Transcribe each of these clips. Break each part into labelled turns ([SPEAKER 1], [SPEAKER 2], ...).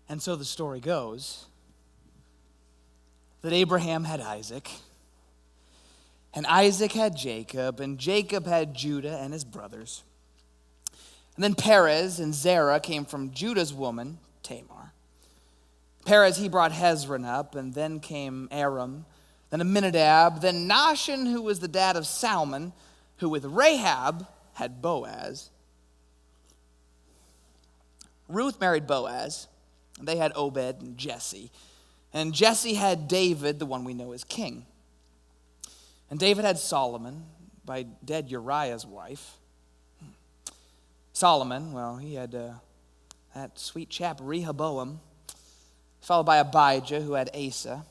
[SPEAKER 1] And so the story goes that Abraham had Isaac, and Isaac had Jacob, and Jacob had Judah and his brothers. And then Perez and Zerah came from Judah's woman, Tamar. Perez, he brought Hezron up, and then came Aram, then Amminadab, then Nahshon, who was the dad of Salmon, who with Rahab had Boaz. Ruth married Boaz, and they had Obed and Jesse. And Jesse had David, the one we know as king. And David had Solomon by dead Uriah's wife. Solomon, well, he had that sweet chap Rehoboam, followed by Abijah, who had Asa.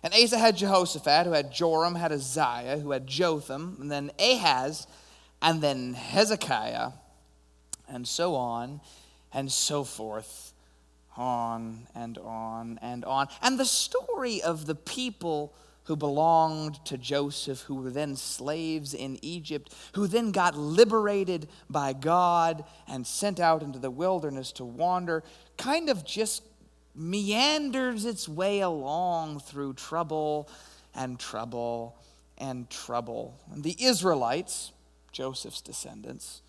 [SPEAKER 1] And Asa had Jehoshaphat, who had Joram, had Uzziah, who had Jotham, and then Ahaz, and then Hezekiah, and so on and so forth, on and on and on. And the story of the people who belonged to Joseph, who were then slaves in Egypt, who then got liberated by God and sent out into the wilderness to wander, kind of just meanders its way along through trouble and trouble and trouble. And the Israelites, Joseph's descendants,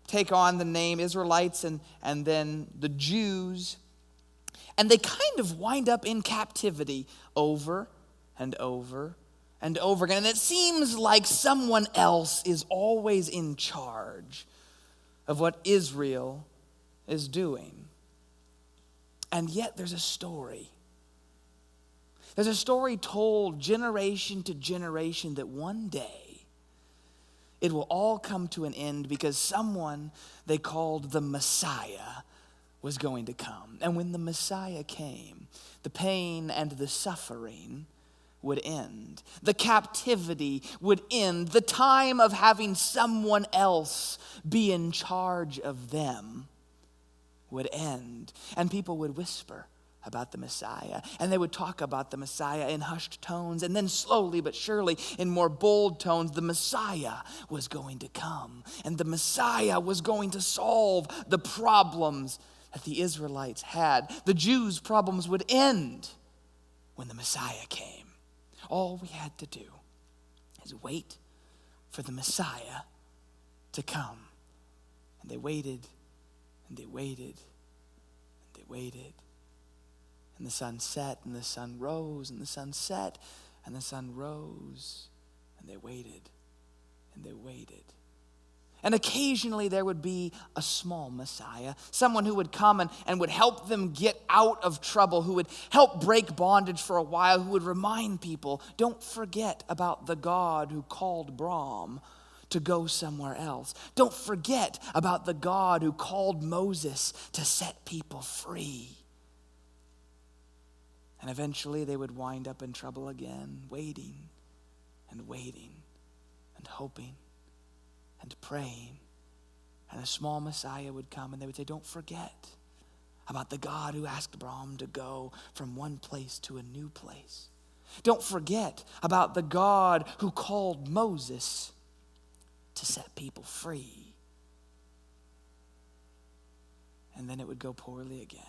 [SPEAKER 1] take on the name Israelites and then the Jews, and they kind of wind up in captivity over and over and over again. And it seems like someone else is always in charge of what Israel is doing. And yet there's a story. There's a story told generation to generation that one day it will all come to an end because someone they called the Messiah was going to come. And when the Messiah came, the pain and the suffering would end. The captivity would end. The time of having someone else be in charge of them would end. And people would whisper about the Messiah. And they would talk about the Messiah in hushed tones. And then slowly but surely, in more bold tones, the Messiah was going to come. And the Messiah was going to solve the problems that the Israelites had. The Jews' problems would end when the Messiah came. All we had to do is wait for the Messiah to come. And they waited, and they waited, and they waited. And the sun set, and the sun rose, and the sun set, and the sun rose. And they waited, and they waited. And occasionally there would be a small Messiah, someone who would come and would help them get out of trouble, who would help break bondage for a while, who would remind people, don't forget about the God who called Brahm to go somewhere else. Don't forget about the God who called Moses to set people free. And eventually they would wind up in trouble again, waiting and waiting and hoping and praying. And a small Messiah would come and they would say, don't forget about the God who asked Abraham to go from one place to a new place. Don't forget about the God who called Moses to set people free. And then it would go poorly again.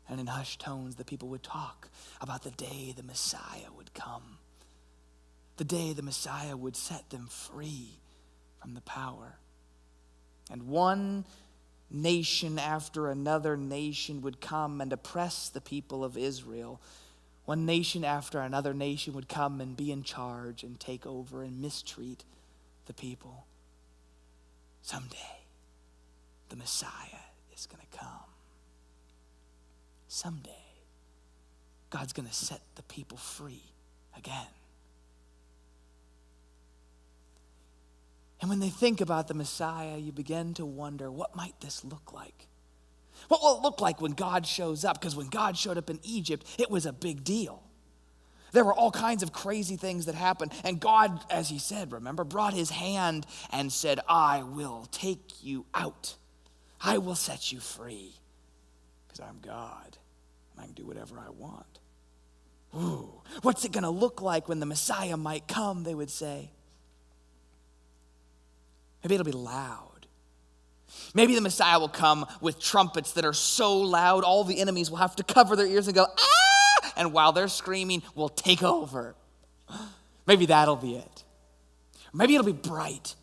[SPEAKER 1] And in hushed tones, the people would talk about the day the Messiah would come. The day the Messiah would set them free from the power. And one nation after another nation would come and oppress the people of Israel. One nation after another nation would come and be in charge and take over and mistreat the people. Someday, the Messiah is going to come. Someday, God's going to set the people free again. And when they think about the Messiah, you begin to wonder, what might this look like? What will it look like when God shows up? Because when God showed up in Egypt, it was a big deal. There were all kinds of crazy things that happened. And God, as he said, remember, brought his hand and said, I will take you out. I will set you free. Because I'm God. And I can do whatever I want. Ooh, what's it going to look like when the Messiah might come, they would say. Maybe it'll be loud. Maybe the Messiah will come with trumpets that are so loud, all the enemies will have to cover their ears and go, ah! And while they're screaming, we'll take over. Maybe that'll be it. Maybe it'll be bright.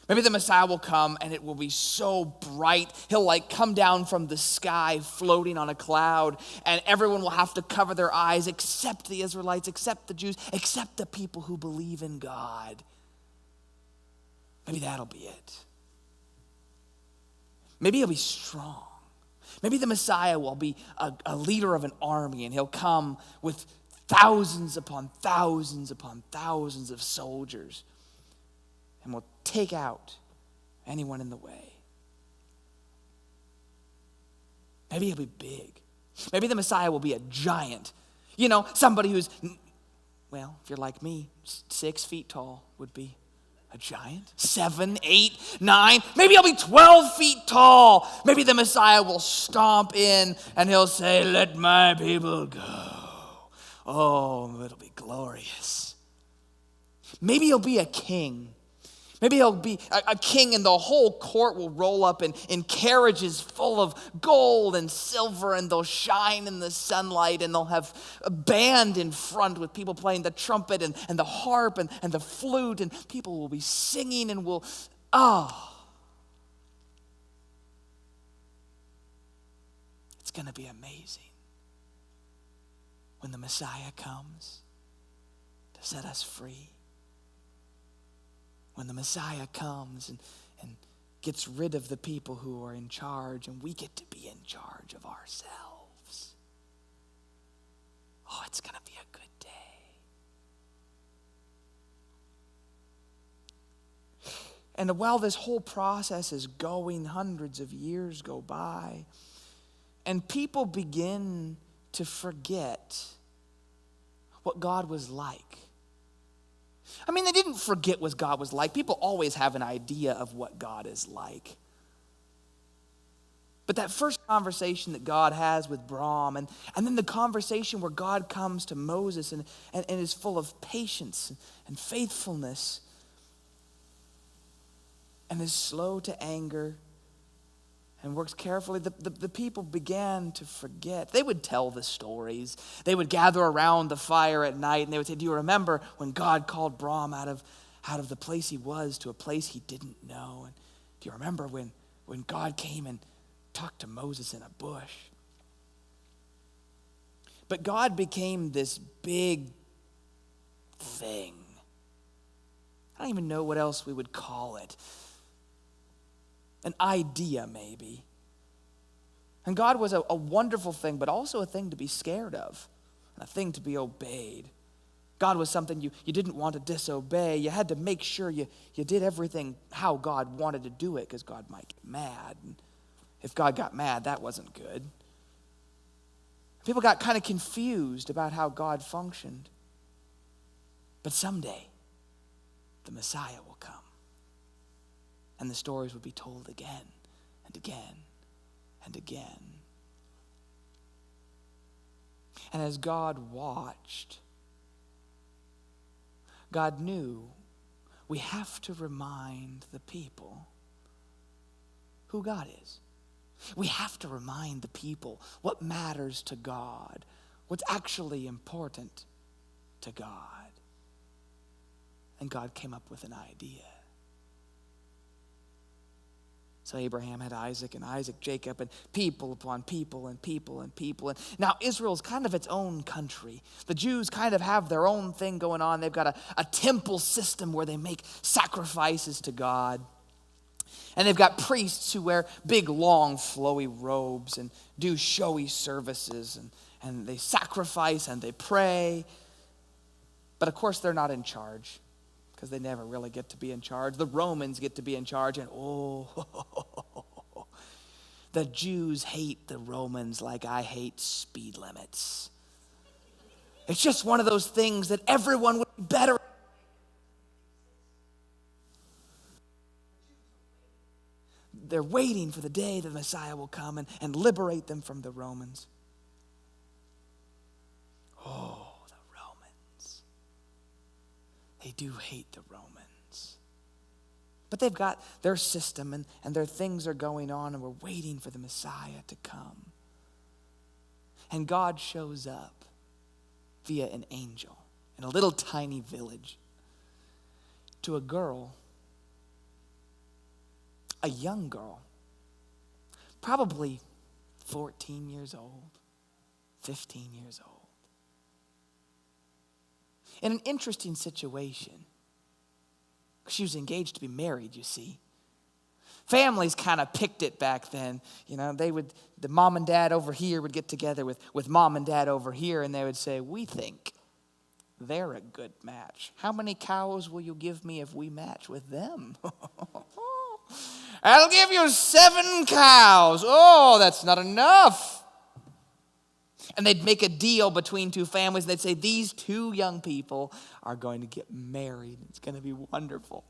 [SPEAKER 1] Maybe the Messiah will come and it will be so bright. He'll like come down from the sky floating on a cloud, and everyone will have to cover their eyes except the Israelites, except the Jews, except the people who believe in God. Maybe that'll be it. Maybe he'll be strong. Maybe the Messiah will be a leader of an army, and he'll come with thousands upon thousands upon thousands of soldiers, and will take out anyone in the way. Maybe he'll be big. Maybe the Messiah will be a giant. You know, somebody who's, well, if you're like me, 6 feet tall would be a giant. 7, 8, 9, maybe he'll be 12 feet tall. Maybe the Messiah will stomp in and he'll say, "Let my people go." Oh, it'll be glorious. Maybe he'll be a king. Maybe he'll be a king, and the whole court will roll up in carriages full of gold and silver, and they'll shine in the sunlight, and they'll have a band in front with people playing the trumpet and the harp and the flute, and people will be singing and will, it's going to be amazing when the Messiah comes to set us free. When the Messiah comes and gets rid of the people who are in charge, and we get to be in charge of ourselves. Oh, it's going to be a good day. And while this whole process is going, hundreds of years go by, and people begin to forget what God was like. I mean, they didn't forget what God was like. People always have an idea of what God is like. But that first conversation that God has with Brahm, and then the conversation where God comes to Moses and is full of patience and faithfulness and is slow to anger and works carefully, the people began to forget. They would tell the stories. They would gather around the fire at night, and they would say, "Do you remember when God called Brahm out of the place he was to a place he didn't know? And do you remember when God came and talked to Moses in a bush?" But God became this big thing. I don't even know what else we would call it. An idea, maybe. And God was a wonderful thing, but also a thing to be scared of, a thing to be obeyed. God was something you didn't want to disobey. You had to make sure you did everything how God wanted to do it, because God might get mad. And if God got mad, that wasn't good. People got kind of confused about how God functioned. But someday, the Messiah will come. And the stories would be told again and again and again. And as God watched, God knew we have to remind the people who God is. We have to remind the people what matters to God, what's actually important to God. And God came up with an idea. So Abraham had Isaac, and Isaac Jacob, and people upon people and people and people. And now Israel's kind of its own country. The Jews kind of have their own thing going on. They've got a temple system where they make sacrifices to God. And they've got priests who wear big, long, flowy robes and do showy services. And they sacrifice and they pray. But of course, they're not in charge, because they never really get to be in charge. The Romans get to be in charge, and the Jews hate the Romans like I hate speed limits. It's just one of those things that everyone would be better. They're waiting for the day that the Messiah will come and liberate them from the Romans. Oh, the Romans. They do hate the Romans. But they've got their system and their things are going on, and we're waiting for the Messiah to come. And God shows up via an angel in a little tiny village to a girl, a young girl, probably 14 years old, 15 years old. In an interesting situation. She was engaged to be married, you see. Families kind of picked it back then. You know, the mom and dad over here would get together with mom and dad over here, and they would say, we think they're a good match. How many cows will you give me if we match with them? I'll give you 7 cows. Oh, that's not enough. And they'd make a deal between 2 families. And they'd say, these 2 young people are going to get married. It's going to be wonderful.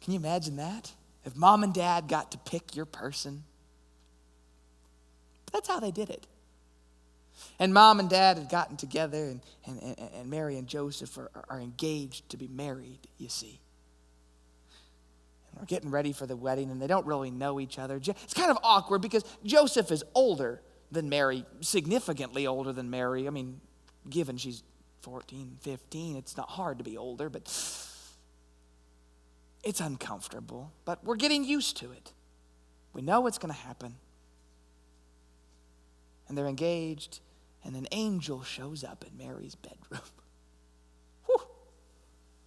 [SPEAKER 1] Can you imagine that? If mom and dad got to pick your person. That's how they did it. And mom and dad had gotten together, and Mary and Joseph are engaged to be married, you see. And we're getting ready for the wedding, and they don't really know each other. It's kind of awkward because Joseph is older than Mary, significantly older than Mary. I mean, given she's 14, 15, it's not hard to be older, but it's uncomfortable. But we're getting used to it. We know what's going to happen. And they're engaged, and an angel shows up in Mary's bedroom. Whew.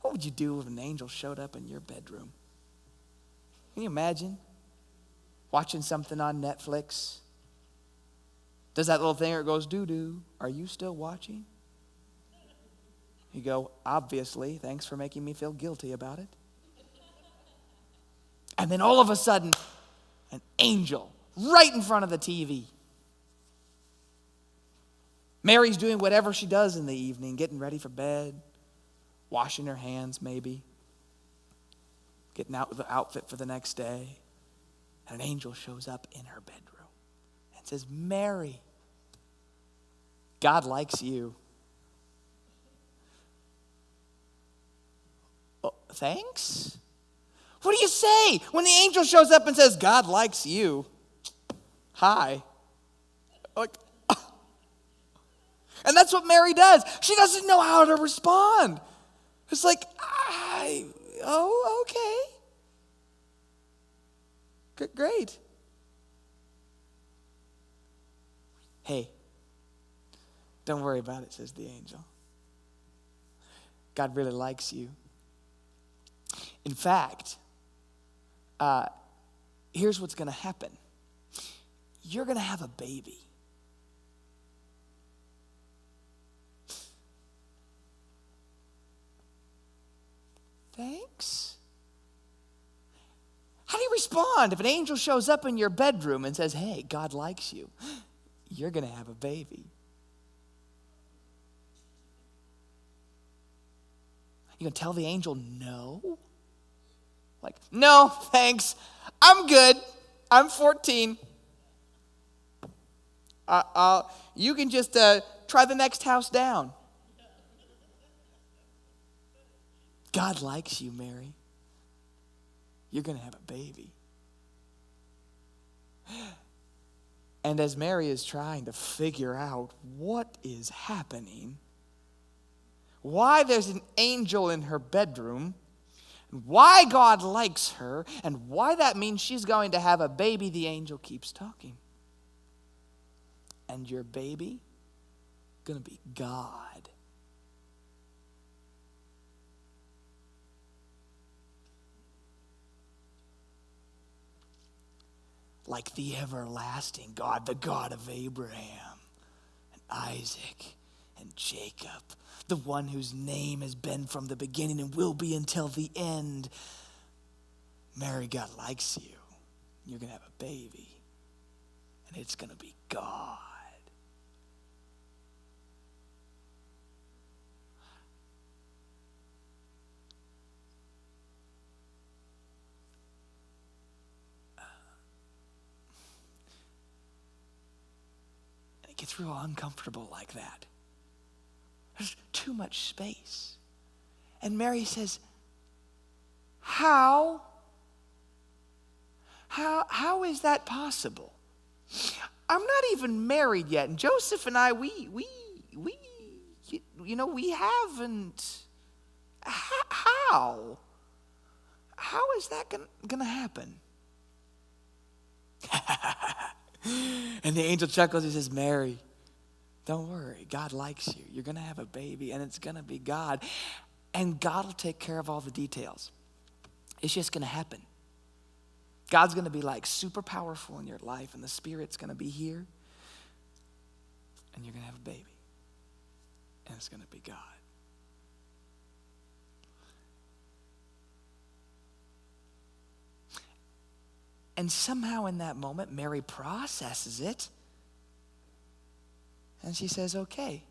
[SPEAKER 1] What would you do if an angel showed up in your bedroom? Can you imagine? Watching something on Netflix. Does that little thing where it goes, doo-doo, are you still watching? You go, obviously, thanks for making me feel guilty about it. And then all of a sudden, an angel right in front of the TV. Mary's doing whatever she does in the evening, getting ready for bed, washing her hands maybe, getting out with the outfit for the next day. And an angel shows up in her bedroom. It says, Mary, God likes you. Oh, thanks? What do you say when the angel shows up and says, God likes you? Hi. Like, and that's what Mary does. She doesn't know how to respond. It's like, okay. Great. Hey, don't worry about it, says the angel. God really likes you. In fact, here's what's going to happen. You're going to have a baby. Thanks? How do you respond if an angel shows up in your bedroom and says, hey, God likes you? You're going to have a baby. You going to tell the angel no? Like, no, thanks. I'm good. I'm 14. You can just try the next house down. God likes you, Mary. You're going to have a baby. And as Mary is trying to figure out what is happening, why there's an angel in her bedroom, why God likes her, and why that means she's going to have a baby, the angel keeps talking. And your baby going to be God. Like the everlasting God, the God of Abraham and Isaac and Jacob, the one whose name has been from the beginning and will be until the end. Mary, God likes you. You're going to have a baby, and it's going to be God. It gets real uncomfortable like that. There's too much space. And Mary says, How? How is that possible? I'm not even married yet, and Joseph and I, we haven't. How? How is that gonna happen? And the angel chuckles. He says, Mary, don't worry. God likes you. You're gonna have a baby, and it's gonna be God, and God will take care of all the details. It's just gonna happen. God's gonna be like super powerful in your life, and the Spirit's gonna be here, and you're gonna have a baby, and it's gonna be God. And somehow in that moment, Mary processes it, and she says, okay.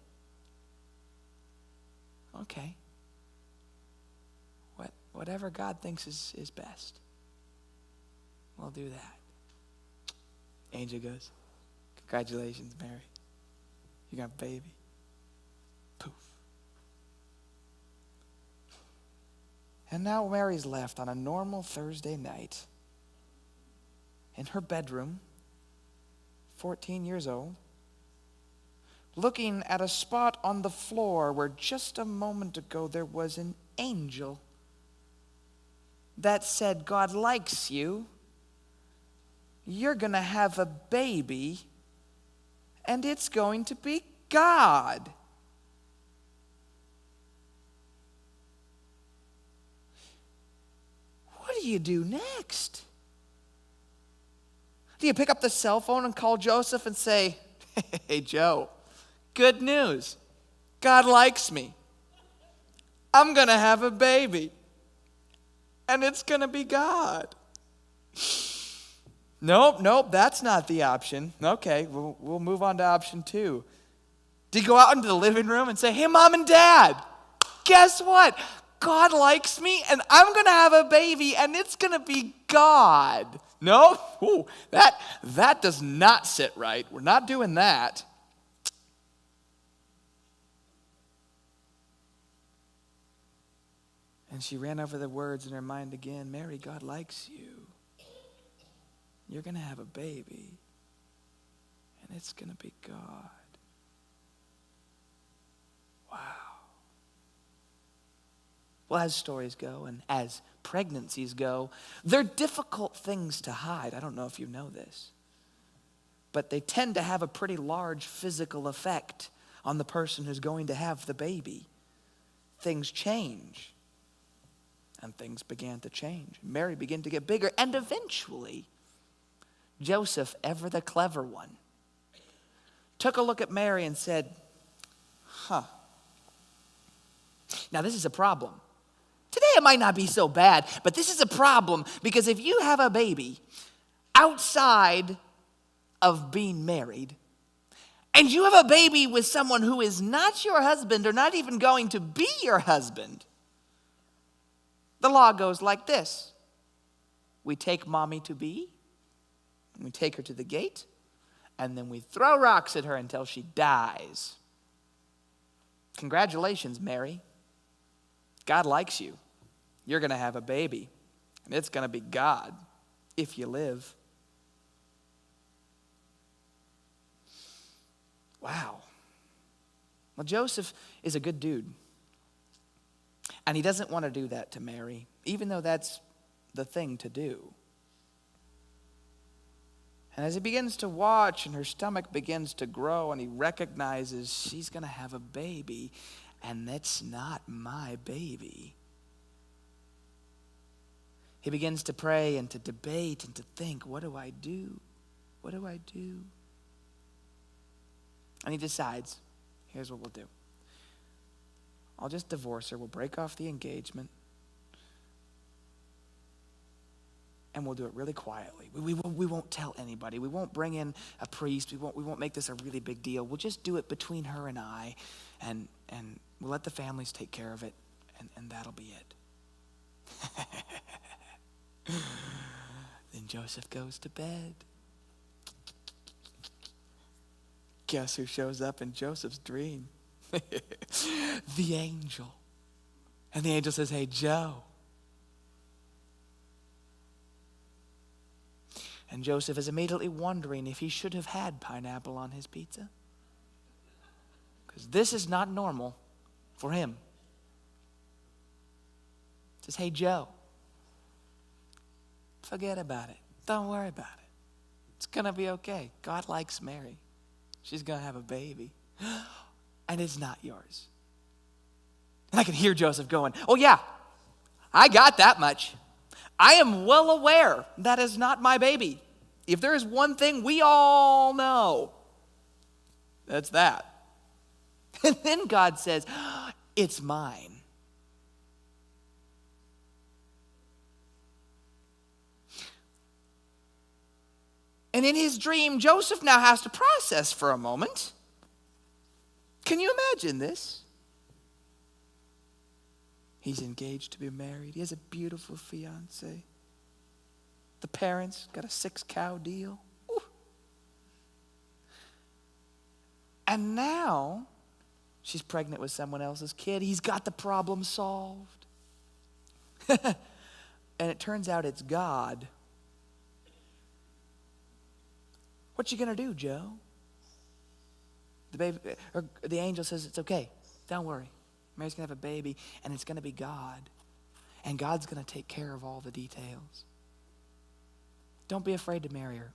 [SPEAKER 1] Whatever God thinks is best, we'll do that. Angel goes, congratulations, Mary. You got a baby. Poof. And now Mary's left on a normal Thursday night in her bedroom, 14 years old, looking at a spot on the floor where just a moment ago there was an angel that said, God likes you. You're going to have a baby, and it's going to be God. What do you do next? Do you pick up the cell phone and call Joseph and say, hey, Joe, good news. God likes me. I'm going to have a baby, and it's going to be God. Nope, that's not the option. Okay, we'll move on to option 2. Do you go out into the living room and say, hey, Mom and Dad, guess what? God likes me, and I'm going to have a baby, and it's going to be God. No, that does not sit right. We're not doing that. And she ran over the words in her mind again. Mary, God likes you. You're going to have a baby, and it's going to be God. Wow. Well, as stories go and as pregnancies go, they're difficult things to hide. I don't know if you know this, but they tend to have a pretty large physical effect on the person who's going to have the baby. Things change, and things began to change. Mary began to get bigger, and eventually, Joseph, ever the clever one, took a look at Mary and said, now this is a problem. Today it might not be so bad, but this is a problem because if you have a baby outside of being married, and you have a baby with someone who is not your husband or not even going to be your husband, the law goes like this. We take mommy to be, and we take her to the gate, and then we throw rocks at her until she dies. Congratulations, Mary. God likes you. You're going to have a baby, and it's going to be God if you live. Wow. Well, Joseph is a good dude, and he doesn't want to do that to Mary, even though that's the thing to do. And as he begins to watch and her stomach begins to grow and he recognizes she's going to have a baby, and that's not my baby, he begins to pray and to debate and to think, what do I do? What do I do? And he decides, here's what we'll do. I'll just divorce her. We'll break off the engagement. And we'll do it really quietly. We won't tell anybody. We won't bring in a priest. We won't make this a really big deal. We'll just do it between her and I, and we'll let the families take care of it, and that'll be it. Then Joseph goes to bed. Guess who shows up in Joseph's dream? The angel. And the angel says, hey, Joe, And Joseph is immediately wondering if he should have had pineapple on his pizza. Because this is not normal for him. He says, hey, Joe, forget about it. Don't worry about it. It's going to be okay. God likes Mary. She's going to have a baby. And it's not yours. And I can hear Joseph going, oh yeah, I got that much. I am well aware that is not my baby. If there is one thing we all know, that's that. And then God says, it's mine. And in his dream, Joseph now has to process for a moment. Can you imagine this? He's engaged to be married. He has a beautiful fiance. The parents got a 6-cow deal. Ooh. And now she's pregnant with someone else's kid. He's got the problem solved. And it turns out it's God. What you gonna do, Joe? The angel says it's okay. Don't worry. Mary's gonna have a baby, and it's gonna be God. And God's gonna take care of all the details. Don't be afraid to marry her.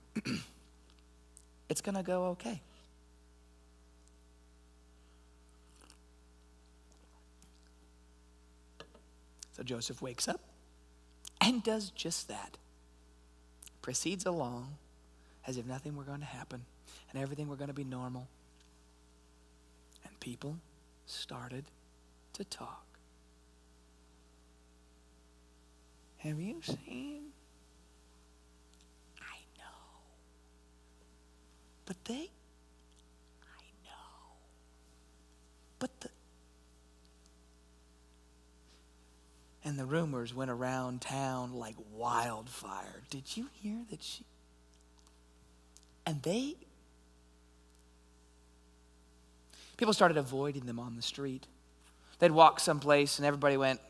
[SPEAKER 1] It's gonna go okay. So Joseph wakes up and does just that. Proceeds along as if nothing were going to happen and everything were going to be normal. And people started to talk. Have you seen? I know. But I know. But and the rumors went around town like wildfire. Did you hear that she? And people started avoiding them on the street. They'd walk someplace and everybody went,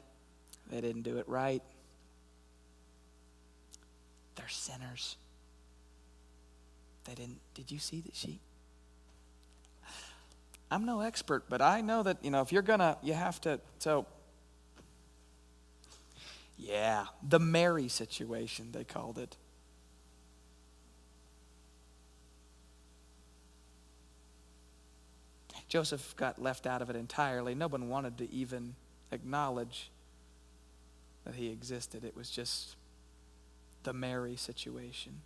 [SPEAKER 1] they didn't do it right. They're sinners. Did you see that she? I'm no expert, but I know that, if you're you have to, yeah, the Mary situation, they called it. Joseph got left out of it entirely. No one wanted to even acknowledge that he existed. It was just the Mary situation.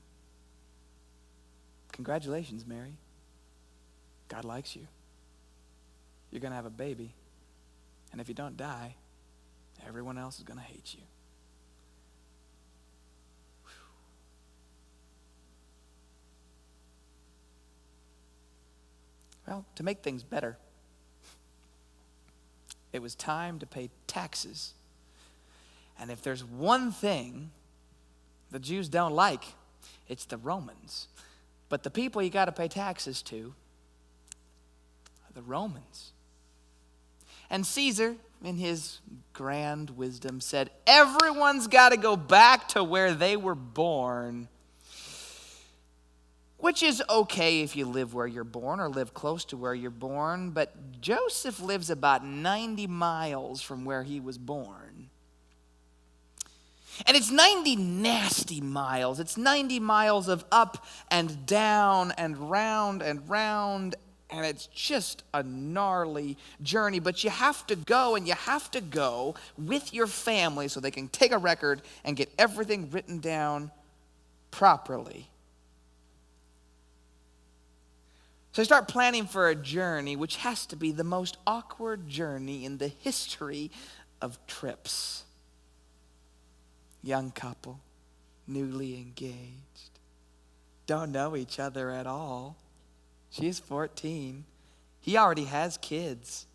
[SPEAKER 1] Congratulations, Mary. God likes you. You're going to have a baby. And if you don't die, everyone else is going to hate you. Well, to make things better, it was time to pay taxes. And if there's one thing the Jews don't like, it's the Romans. But the people you got to pay taxes to are the Romans. And Caesar, in his grand wisdom, said, everyone's got to go back to where they were born. Which is okay if you live where you're born or live close to where you're born, but Joseph lives about 90 miles from where he was born. And it's 90 nasty miles. It's 90 miles of up and down and round, and it's just a gnarly journey. But you have to go, and you have to go with your family so they can take a record and get everything written down properly. So I start planning for a journey, which has to be the most awkward journey in the history of trips. Young couple, newly engaged, don't know each other at all. She's 14. He already has kids.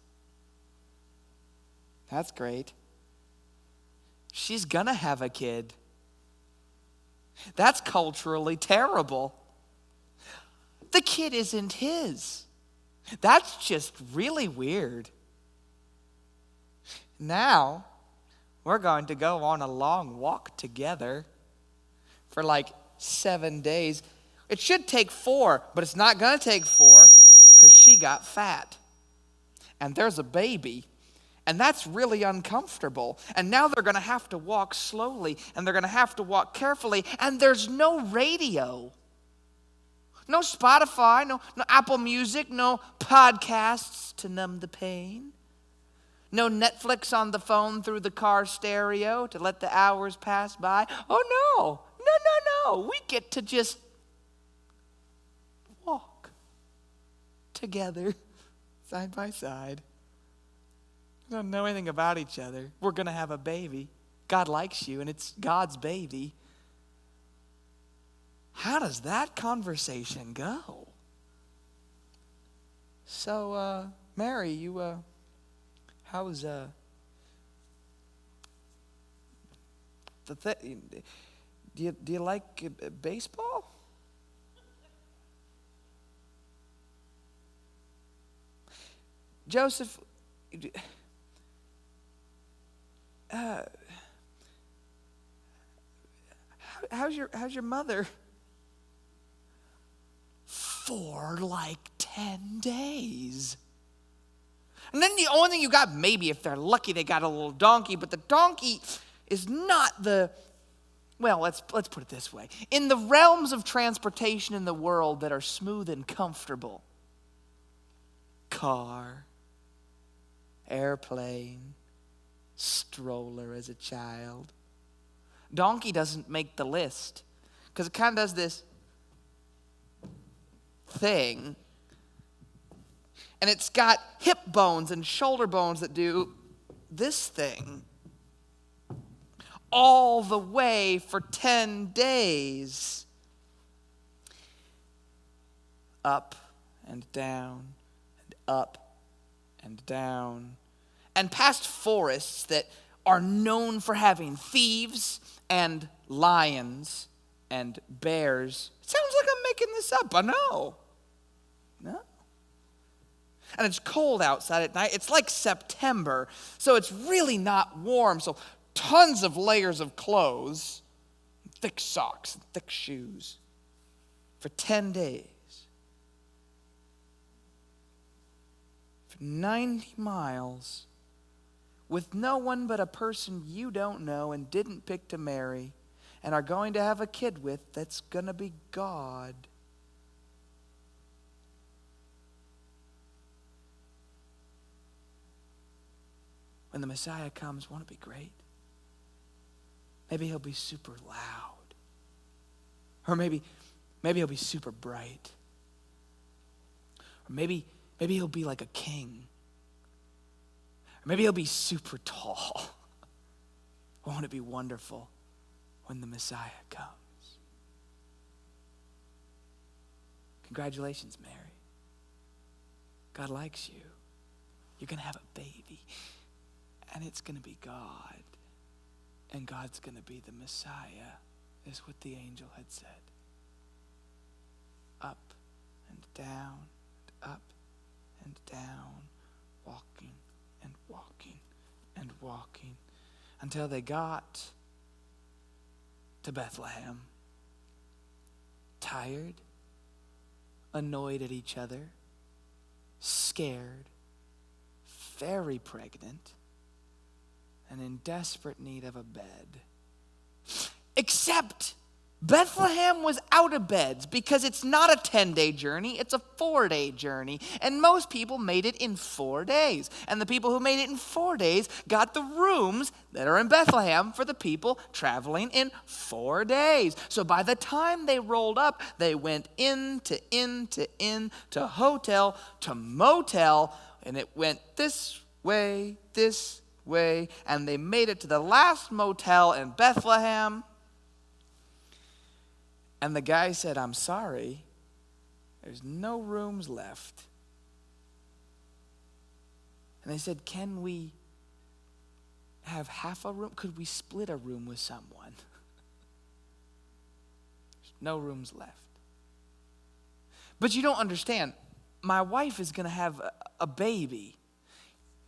[SPEAKER 1] That's great. She's gonna have a kid. That's culturally terrible. The kid isn't his. That's just really weird. Now, we're going to go on a long walk together for like 7 days. It should take 4, but it's not going to take 4 because she got fat. And there's a baby. And that's really uncomfortable. And now they're going to have to walk slowly, and they're going to have to walk carefully, and there's no radio. No Spotify, no Apple Music, no podcasts to numb the pain. No Netflix on the phone through the car stereo to let the hours pass by. Oh no. We get to just walk together, side by side. We don't know anything about each other. We're going to have a baby. God likes you, and it's God's baby. How does that conversation go? So, Mary, you, how's, do you like baseball? Joseph, how's your mother? For like 10 days. And then the only thing you got, maybe if they're lucky, they got a little donkey, but the donkey is not well, let's put it this way. In the realms of transportation in the world that are smooth and comfortable, car, airplane, stroller as a child, donkey doesn't make the list because it kind of does this thing, and it's got hip bones and shoulder bones that do this thing all the way for 10 days. Up and down and up and down, and past forests that are known for having thieves and lions and bears. It sounds like I'm making this up. I know. No. And it's cold outside at night. It's like September, so it's really not warm. So tons of layers of clothes, thick socks, and thick shoes for 10 days. For 90 miles with no one but a person you don't know and didn't pick to marry and are going to have a kid with that's going to be God. When the Messiah comes, won't it be great? Maybe he'll be super loud. Or maybe he'll be super bright. Or maybe he'll be like a king. Or maybe he'll be super tall. Won't it be wonderful when the Messiah comes? Congratulations, Mary. God likes you. You're going to have a baby. And it's going to be God. And God's going to be the Messiah, is what the angel had said. Up and down, and up and down, walking and walking and walking until they got to Bethlehem. Tired, annoyed at each other, scared, very pregnant, and in desperate need of a bed. Except Bethlehem was out of beds because it's not a 10-day journey, it's a 4-day journey. And most people made it in 4 days. And the people who made it in 4 days got the rooms that are in Bethlehem for the people traveling in 4 days. So by the time they rolled up, they went inn to inn to inn to hotel to motel, and it went this way, and they made it to the last motel in Bethlehem. And the guy said, "I'm sorry, there's no rooms left." And they said, "Can we have half a room? Could we split a room with someone?" There's no rooms left. But you don't understand. My wife is going to have a baby.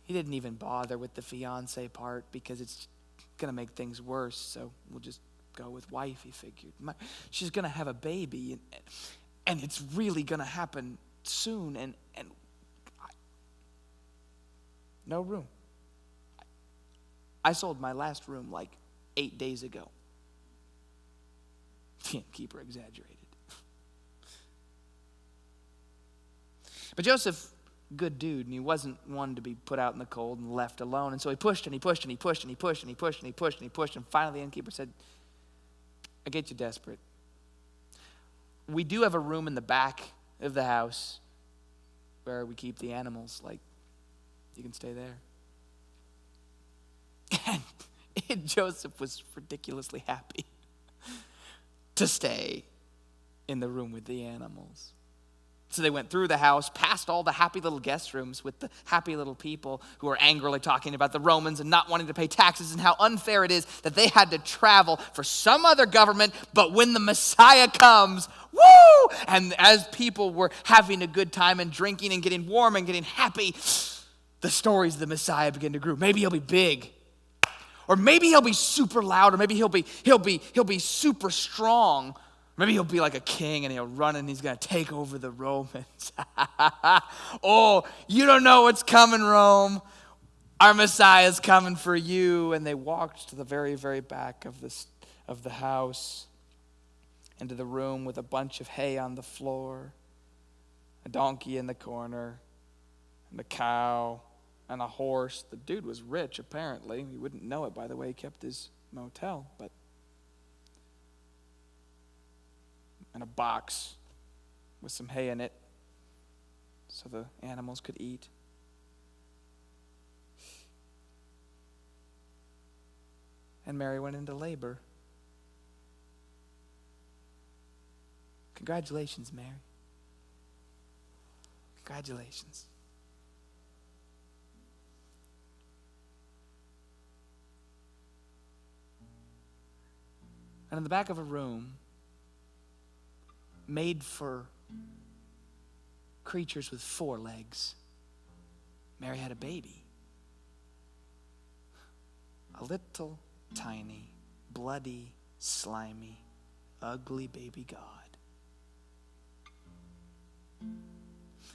[SPEAKER 1] He didn't even bother with the fiance part because it's going to make things worse. So we'll just go with wife, he figured. She's going to have a baby, and it's really going to happen soon, and no room. I sold my last room like 8 days ago. The innkeeper exaggerated. But Joseph, good dude, and he wasn't one to be put out in the cold and left alone. And so he pushed and he pushed and he pushed and he pushed and he pushed and he pushed and he pushed. And finally the innkeeper said, I get you desperate. We do have a room in the back of the house where we keep the animals. Like, you can stay there. And Joseph was ridiculously happy to stay in the room with the animals. So they went through the house, past all the happy little guest rooms with the happy little people who were angrily talking about the Romans and not wanting to pay taxes and how unfair it is that they had to travel for some other government, but when the Messiah comes, woo! And as people were having a good time and drinking and getting warm and getting happy, the stories of the Messiah began to grow. Maybe he'll be big. Or maybe he'll be super loud, or maybe he'll be super strong. Maybe he'll be like a king and he'll run and he's going to take over the Romans. Oh, you don't know what's coming, Rome. Our Messiah is coming for you. And they walked to the very, very back of the house, into the room with a bunch of hay on the floor, a donkey in the corner, and a cow, and a horse. The dude was rich, apparently. You wouldn't know it by the way he kept his motel, but and a box with some hay in it so the animals could eat. And Mary went into labor. Congratulations, Mary. Congratulations. And in the back of a room made for creatures with 4 legs, Mary had a baby. A little, tiny, bloody, slimy, ugly baby God.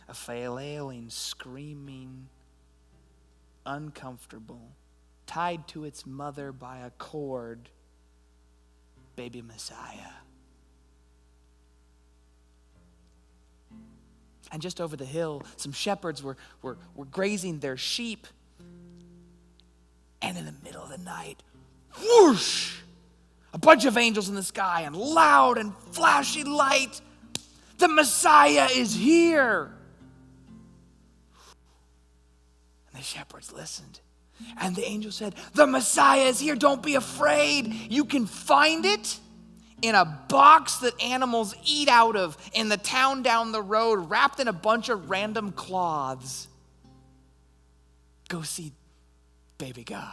[SPEAKER 1] A flailing, screaming, uncomfortable, tied to its mother by a cord, baby Messiah. And just over the hill, some shepherds were grazing their sheep. And in the middle of the night, whoosh, a bunch of angels in the sky and loud and flashy light. The Messiah is here. And the shepherds listened. And the angel said, the Messiah is here. Don't be afraid. You can find it in a box that animals eat out of in the town down the road, wrapped in a bunch of random cloths. Go see baby God.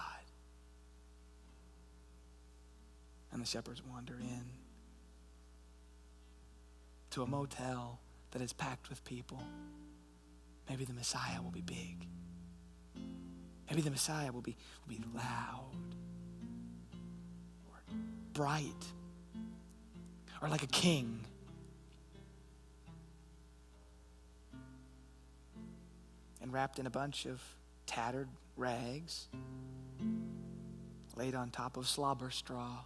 [SPEAKER 1] And the shepherds wander in to a motel that is packed with people. Maybe the Messiah will be big. Maybe the Messiah will be loud or bright or like a king. And wrapped in a bunch of tattered rags, laid on top of slobber straw,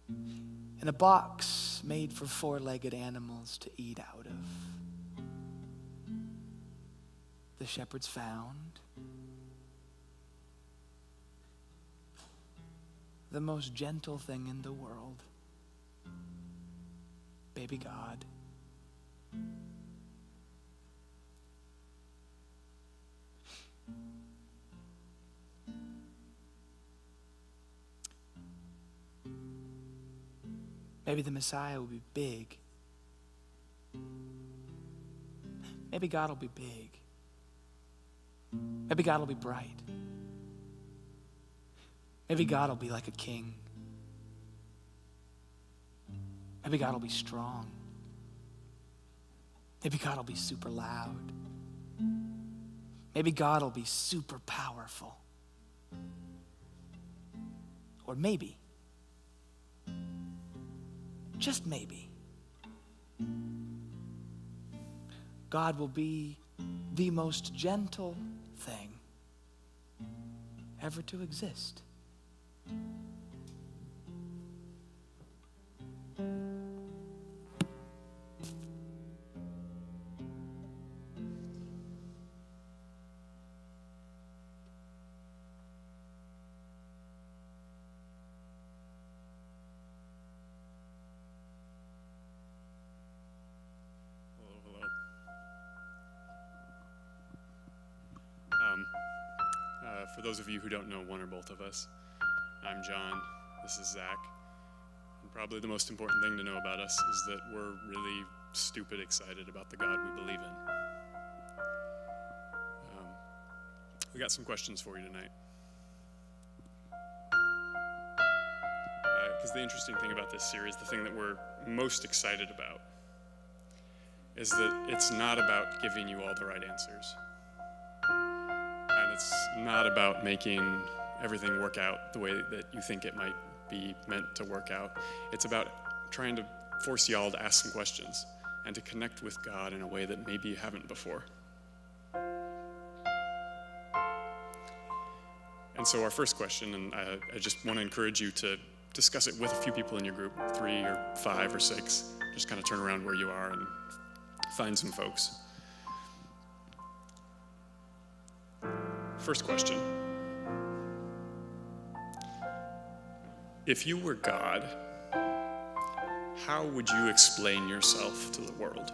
[SPEAKER 1] in a box made for 4-legged animals to eat out of. The shepherds found the most gentle thing in the world, baby God. Maybe the Messiah will be big. Maybe God will be big. Maybe God will be bright. Maybe God will be like a king. Maybe God will be strong. Maybe God will be super loud. Maybe God will be super powerful. Or maybe just maybe, God will be the most gentle thing ever to exist.
[SPEAKER 2] For those of you who don't know one or both of us, I'm John, this is Zach, and probably the most important thing to know about us is that we're really stupid excited about the God we believe in. We got some questions for you tonight. Because the interesting thing about this series, the thing that we're most excited about, is that it's not about giving you all the right answers. And it's not about making everything work out the way that you think it might be meant to work out. It's about trying to force y'all to ask some questions and to connect with God in a way that maybe you haven't before. And so our first question, and I just want to encourage you to discuss it with a few people in your group, 3 or 5 or 6. Just kind of turn around where you are and find some folks. First question. If you were God, how would you explain yourself to the world?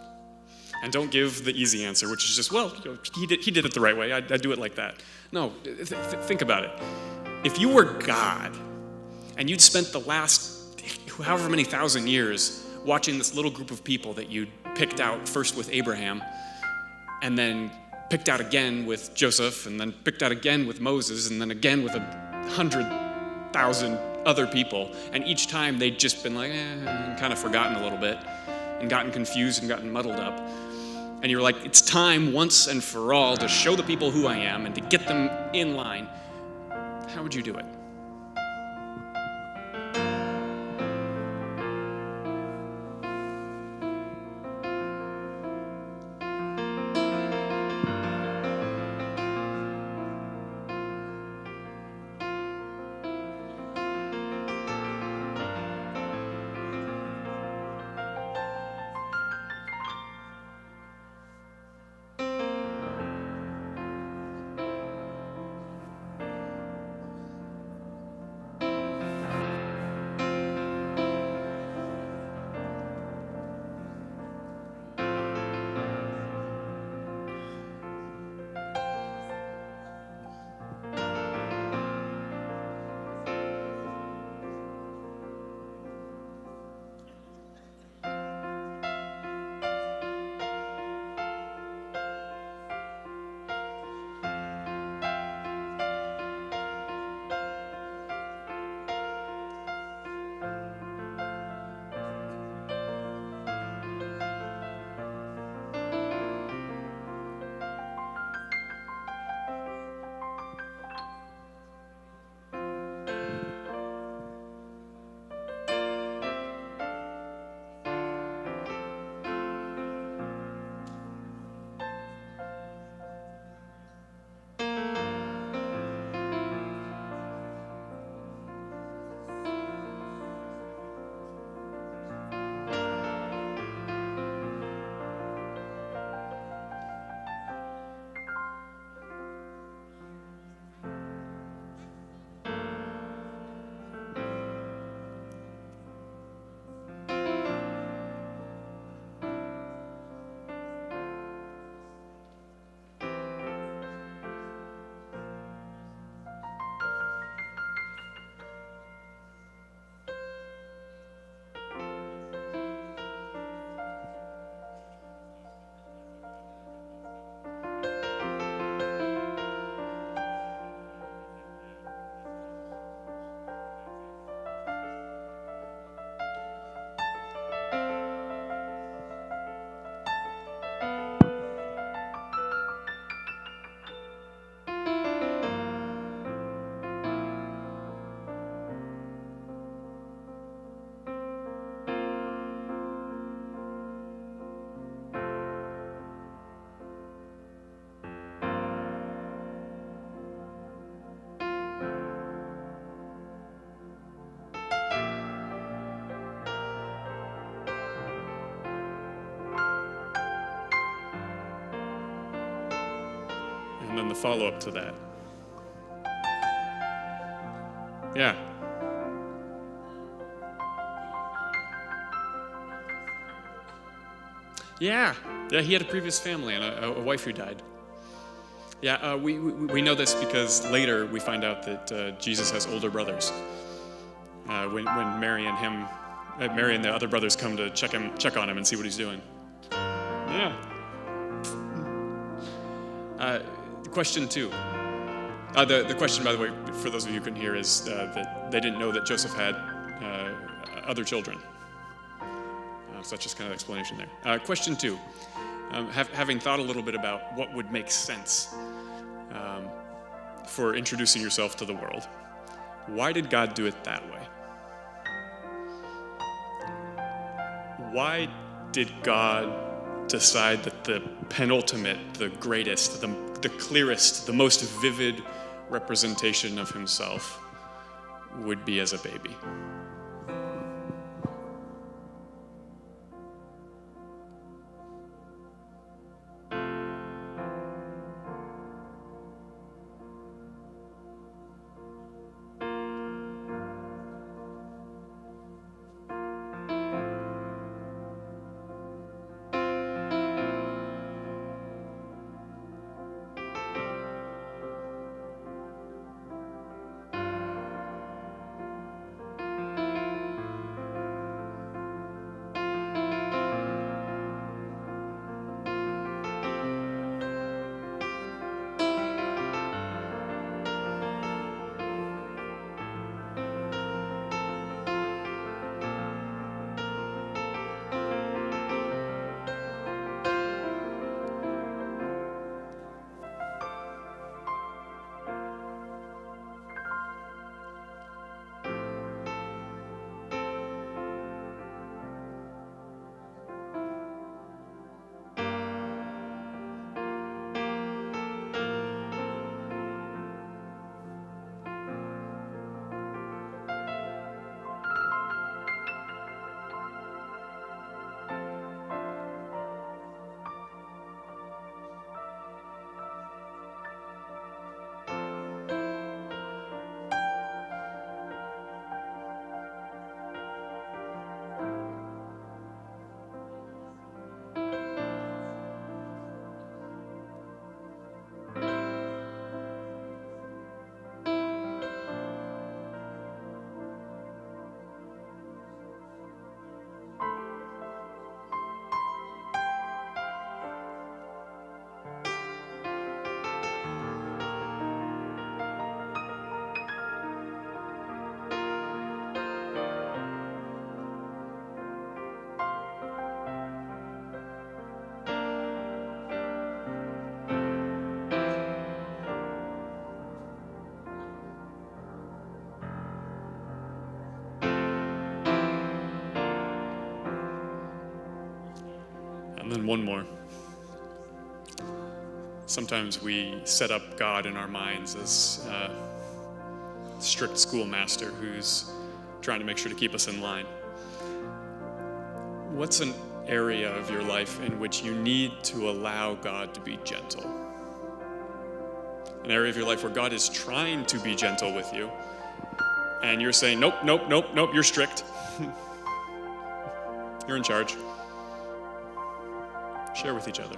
[SPEAKER 2] And don't give the easy answer, which is just, well, he did it the right way. I do it like that. No, think about it. If you were God, and you'd spent the last however many thousand years watching this little group of people that you'd picked out first with Abraham, and then picked out again with Joseph, and then picked out again with Moses, and then again with 100,000 other people, and each time they'd just been like, and kind of forgotten a little bit, and gotten confused and gotten muddled up. And you're like, it's time once and for all to show the people who I am and to get them in line. How would you do it? And then the follow-up to that. Yeah. Yeah, he had a previous family and a wife who died. Yeah, we know this because later we find out that Jesus has older brothers. When Mary and the other brothers come to check on him and see what he's doing. Yeah. Question 2. The question, by the way, for those of you who couldn't hear, is that they didn't know that Joseph had other children. So that's just kind of explanation there. Question 2. Having thought a little bit about what would make sense for introducing yourself to the world, why did God do it that way? Why did God decide that the penultimate, the greatest, the clearest, the most vivid representation of himself would be as a baby? And then one more. Sometimes we set up God in our minds as a strict schoolmaster who's trying to make sure to keep us in line. What's an area of your life in which you need to allow God to be gentle? An area of your life where God is trying to be gentle with you, and you're saying, nope, you're strict. You're in charge. Share with each other.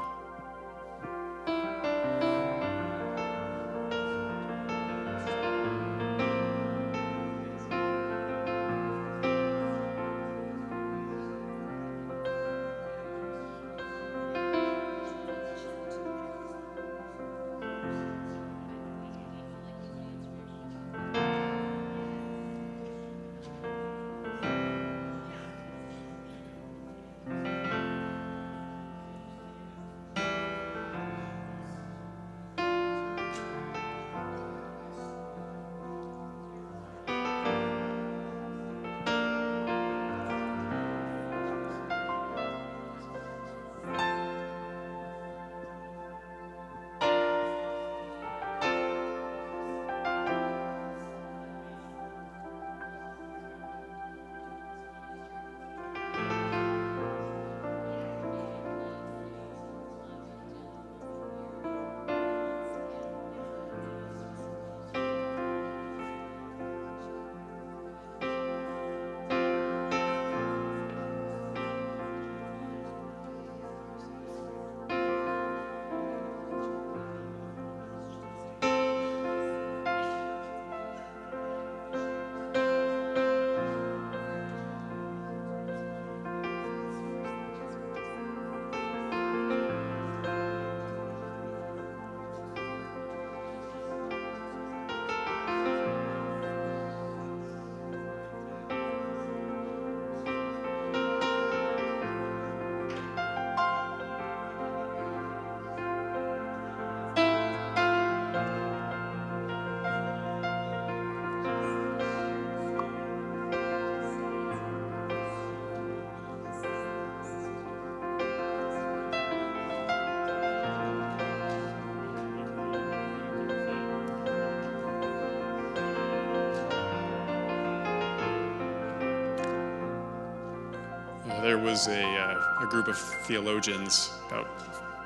[SPEAKER 2] there was a group of theologians about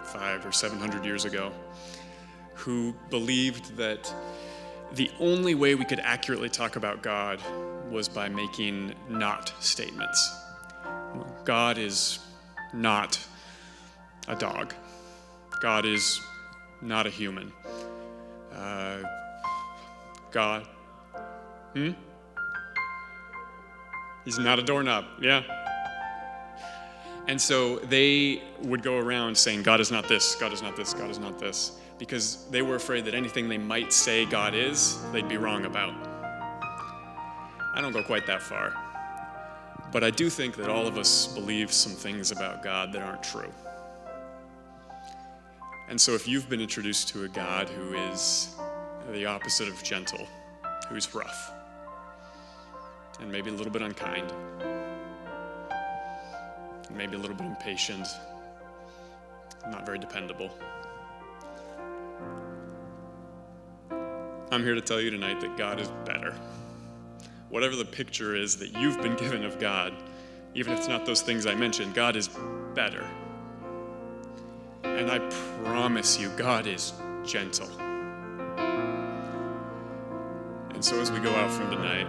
[SPEAKER 2] 500 or 700 years ago who believed that the only way we could accurately talk about God was by making not statements. God is not a dog. God is not a human. God, He's not a doorknob, yeah. And so they would go around saying, God is not this, God is not this, God is not this, because they were afraid that anything they might say God is, they'd be wrong about. I don't go quite that far, but I do think that all of us believe some things about God that aren't true. And so if you've been introduced to a God who is the opposite of gentle, who's rough, and maybe a little bit unkind, and maybe a little bit impatient, not very dependable, I'm here to tell you tonight that God is better. Whatever the picture is that you've been given of God, even if it's not those things I mentioned, God is better. And I promise you, God is gentle. And so as we go out from tonight,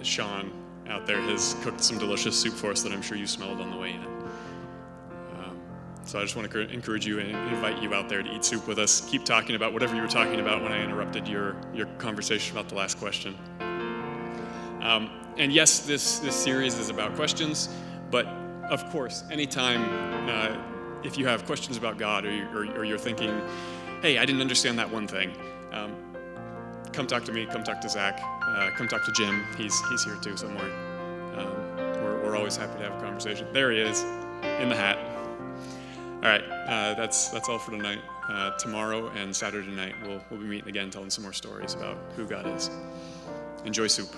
[SPEAKER 2] Sean out there has cooked some delicious soup for us that I'm sure you smelled on the way in. So I just want to encourage you and invite you out there to eat soup with us. Keep talking about whatever you were talking about when I interrupted your conversation about the last question. And yes, this series is about questions, but of course, anytime if you have questions about God or you're thinking, hey, I didn't understand that one thing, come talk to me, come talk to Zach, come talk to Jim. He's here too somewhere. We're always happy to have a conversation. There he is, in the hat. All right, that's all for tonight. Tomorrow and Saturday night, we'll be meeting again, telling some more stories about who God is. Enjoy soup.